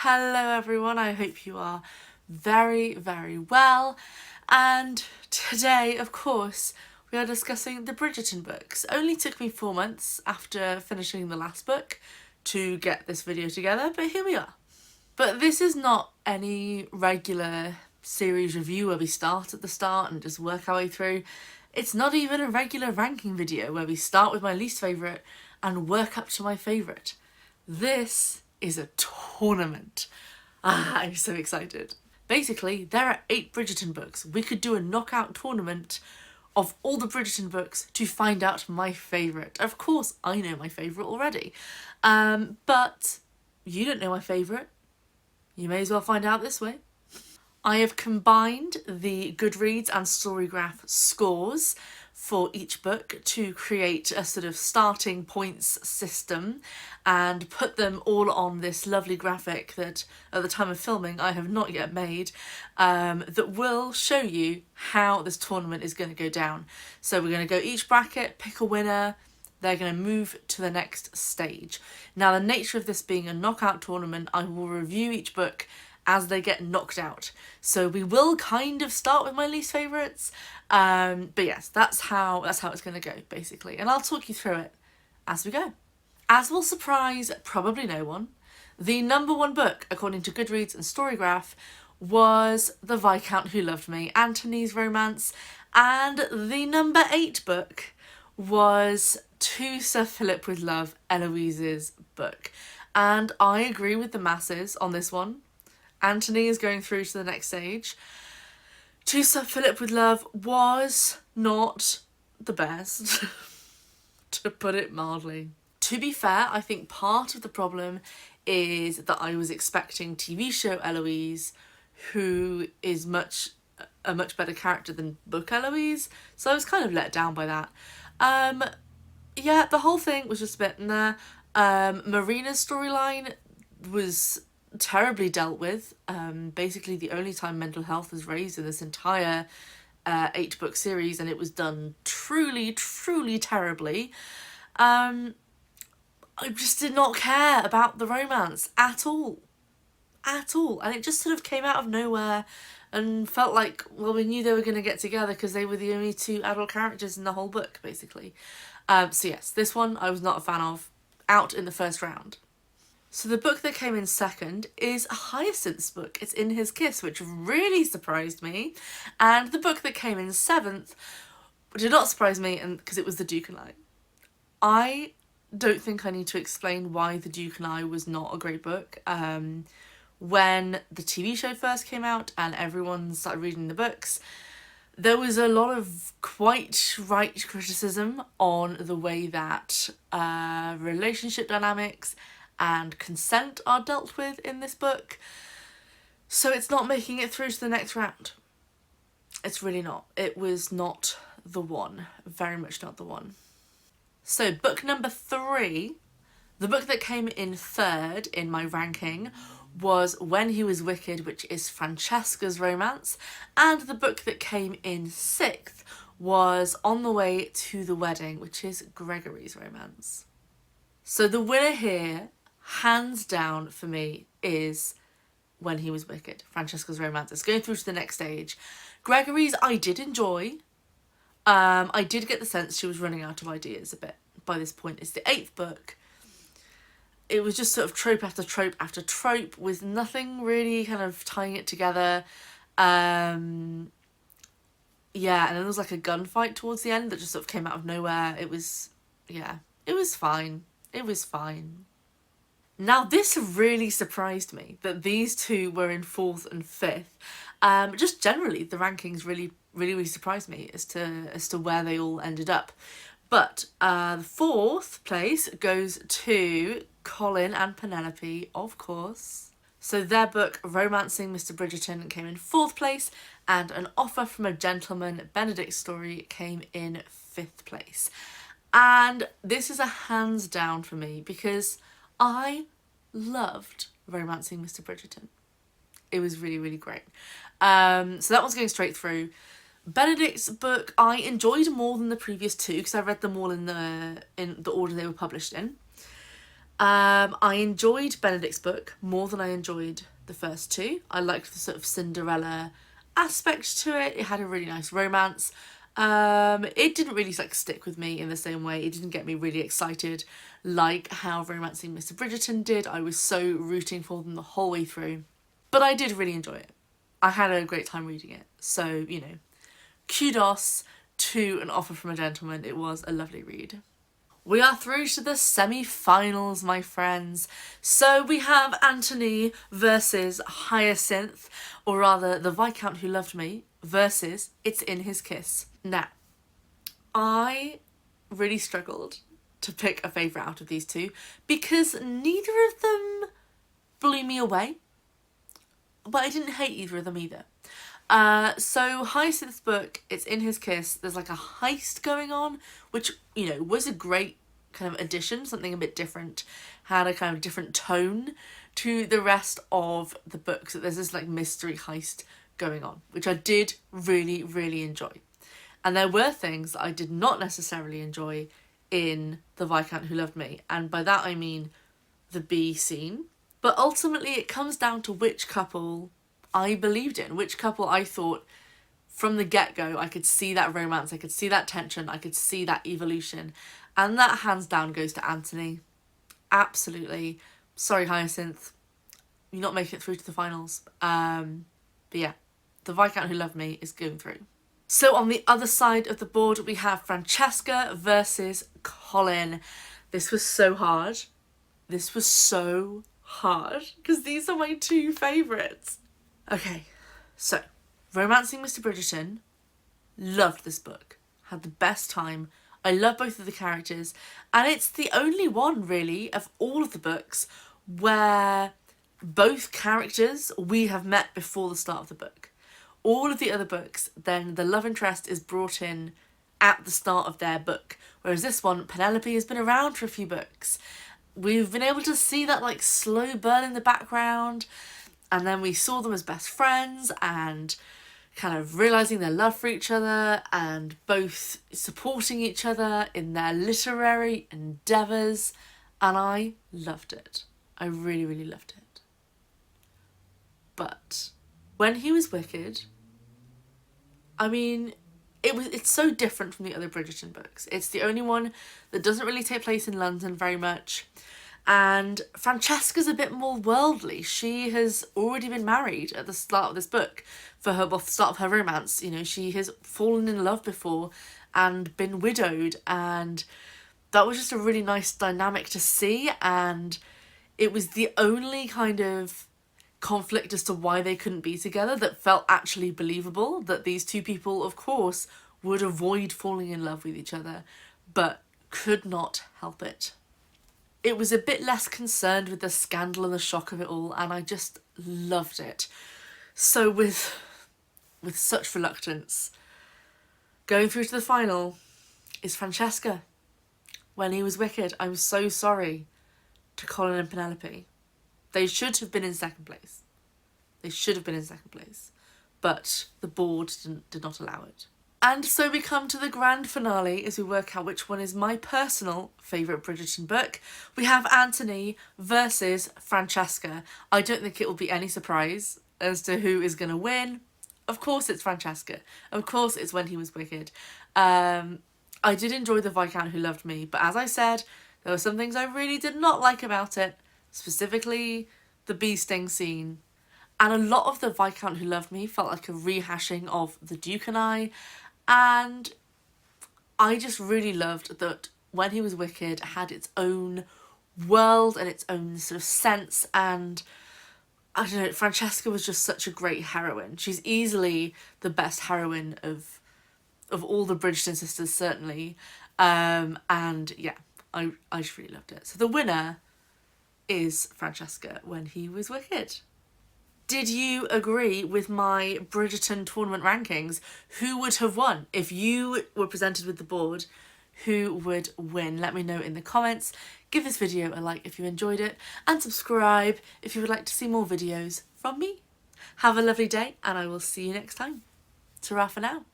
Hello everyone, I hope you are very well, and today of course we are discussing the Bridgerton books. It only took me 4 months after finishing the last book to get this video together, but here we are. But this is not any regular series review where we start at the start and just work our way through. It's not even a regular ranking video where we start with my least favourite and work up to my favourite. This is a tournament. I'm so excited. Basically, there are 8 Bridgerton books. We could do a knockout tournament of all the Bridgerton books to find out my favourite. Of course, I know my favourite already. But you don't know my favourite. You may as well find out this way. I have combined the Goodreads and Storygraph scores for each book to create a sort of starting points system and put them all on this lovely graphic that at the time of filming I have not yet made, that will show you how this tournament is going to go down. So we're going to go each bracket, pick a winner, they're going to move to the next stage. Now, the nature of this being a knockout tournament, I will review each book as they get knocked out. So we will kind of start with my least favourites. But yes, that's how it's going to go, basically. And I'll talk you through it as we go. As will surprise probably no one, the number 1 book, according to Goodreads and Storygraph, was The Viscount Who Loved Me, Anthony's romance. And the number 8 book was To Sir Philip with Love, Eloise's book. And I agree with the masses on this one. Anthony is going through to the next stage. To Sir Philip with Love was not the best, to put it mildly. To be fair, I think part of the problem is that I was expecting TV show Eloise, who is a much better character than book Eloise, so I was kind of let down by that. Yeah, the whole thing was just a bit nah. Marina's storyline was terribly dealt with. Basically the only time mental health is raised in this entire 8-book series, and it was done truly terribly. I just did not care about the romance at all, and it just sort of came out of nowhere and felt like, well, we knew they were going to get together because they were the only 2 adult characters in the whole book, basically. So yes, this one I was not a fan of, out in the first round. So the book that came in second is Hyacinth's book. It's In His Kiss, which really surprised me. And the book that came in 7th did not surprise me, and because it was The Duke and I. I don't think I need to explain why The Duke and I was not a great book. When the TV show first came out and everyone started reading the books, there was a lot of quite right criticism on the way that relationship dynamics and consent are dealt with in this book. So it's not making it through to the next round. It's really not. It was not the one. Very much not the one. So book number 3, the book that came in 3rd in my ranking, was When He Was Wicked, which is Francesca's romance. And the book that came in 6th was On the Way to the Wedding, which is Gregory's romance. So the winner here, hands down for me, is When He Was Wicked, Francesca's romance. It's going through to the next stage. Gregory's I did enjoy. I did get the sense she was running out of ideas a bit by this point. It's the 8th book. It was just sort of trope after trope after trope with nothing really kind of tying it together. Yeah, and then there was like a gunfight towards the end that just sort of came out of nowhere. It was fine. It was fine. Now, this really surprised me that these 2 were in 4th and 5th. Just generally, the rankings really surprised me as to where they all ended up. But the 4th place goes to Colin and Penelope, of course. So their book, Romancing Mr. Bridgerton, came in 4th place, and An Offer from a Gentleman, Benedict's Story, came in 5th place. And this is a hands down for me because I loved Romancing Mr. Bridgerton. It was really great. So that one's going straight through. Benedict's book I enjoyed more than the previous 2 because I read them all in the order they were published in. I enjoyed Benedict's book more than I enjoyed the first two. I liked the sort of Cinderella aspect to it. It had a really nice romance. It didn't really like stick with me in the same way. It didn't get me really excited like how Romancing Mr. Bridgerton did. I was so rooting for them the whole way through. But I did really enjoy it. I had a great time reading it. So, you know, kudos to An Offer from a Gentleman. It was a lovely read. We are through to the semi-finals, my friends. So we have Anthony versus Hyacinth, or rather the Viscount Who Loved Me versus It's in His Kiss. Now, I really struggled to pick a favourite out of these two because neither of them blew me away, but I didn't hate either of them either. So Hyacinth's book, It's in His Kiss, there's like a heist going on, which, you know, was a great kind of addition, something a bit different, had a kind of different tone to the rest of the book. So there's this like mystery heist going on, which I did really, really enjoy. And there were things that I did not necessarily enjoy in The Viscount Who Loved Me, and by that I mean the bee scene. But ultimately it comes down to which couple I believed in, which couple I thought from the get-go I could see that romance, I could see that tension, I could see that evolution, and that hands down goes to Anthony. Absolutely. Sorry, Hyacinth, you're not making it through to the finals. But yeah, The Viscount Who Loved Me is going through. So on the other side of the board we have Francesca versus Colin. This was so hard. This was so hard because these are my two favourites. Okay, so Romancing Mr. Bridgerton, loved this book, had the best time. I love both of the characters, and it's the only one really of all of the books where both characters we have met before the start of the book. All of the other books, then the love interest is brought in at the start of their book, whereas this one, Penelope has been around for a few books. We've been able to see that like slow burn in the background, and then we saw them as best friends and kind of realising their love for each other and both supporting each other in their literary endeavours, and I loved it. I really, really loved it. But when he was wicked, I mean, it's so different from the other Bridgerton books. It's the only one that doesn't really take place in London very much. And Francesca's a bit more worldly. She has already been married at the start of this book for her, well, the start of her romance. You know, she has fallen in love before and been widowed, and that was just a really nice dynamic to see, and it was the only kind of conflict as to why they couldn't be together that felt actually believable, that these two people, of course, would avoid falling in love with each other, but could not help it. It was a bit less concerned with the scandal and the shock of it all, and I just loved it. So with such reluctance, going through to the final is Francesca. When he was wicked, I'm so sorry to Colin and Penelope. They should have been in second place. They should have been in second place, but the board did not allow it. And so we come to the grand finale as we work out which one is my personal favourite Bridgerton book. We have Anthony versus Francesca. I don't think it will be any surprise as to who is going to win. Of course it's Francesca. Of course it's When He Was Wicked. I did enjoy The Viscount Who Loved Me, but as I said, there were some things I really did not like about it, specifically the bee sting scene. And a lot of The Viscount Who Loved Me felt like a rehashing of The Duke and I, and I just really loved that When He Was Wicked had its own world and its own sort of sense, and I don't know, Francesca was just such a great heroine. She's easily the best heroine of all the Bridgerton sisters, certainly. And yeah, I just really loved it. So the winner is Francesca, When He Was Wicked. Did you agree with my Bridgerton tournament rankings? Who would have won? If you were presented with the board, who would win? Let me know in the comments. Give this video a like if you enjoyed it, and subscribe if you would like to see more videos from me. Have a lovely day, and I will see you next time. Ta-ra for now.